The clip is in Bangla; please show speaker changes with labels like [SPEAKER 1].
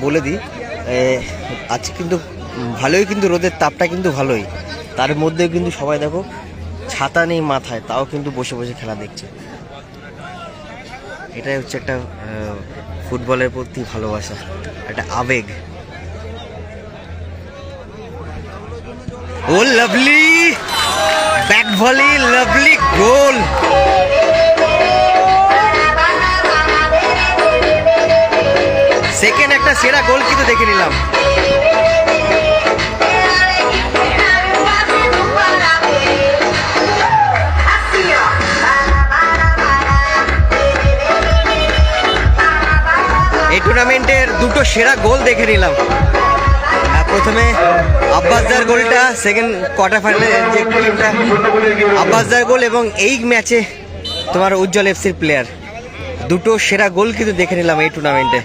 [SPEAKER 1] বলে দিই, আজকে কিন্তু ভালোই, কিন্তু রোদের তাপটা কিন্তু ভালোই, তার মধ্যেও কিন্তু সবাই দেখো ছাতা নেই মাথায়, তাও কিন্তু বসে বসে খেলা দেখছে। এটাই হচ্ছে একটা ফুটবলের প্রতি ভালোবাসা, একটা আবেগ। ও lovely back volley, lovely goal. Second একটা সেরা গোল কিন্তু দেখে নিলাম। এই টুর্নামেন্টের দুটো সেরা গোল দেখে নিলাম। প্রথমে আব্বাসদার গোলটা, সেকেন্ড কোয়ার্টার ফাইনালে যে টিমটা আব্বাসদার গোল, এবং এই ম্যাচে তোমার উজ্জ্বল এফসির প্লেয়ার, দুটো সেরা গোল কিন্তু দেখে নিলাম এই টুর্নামেন্টে।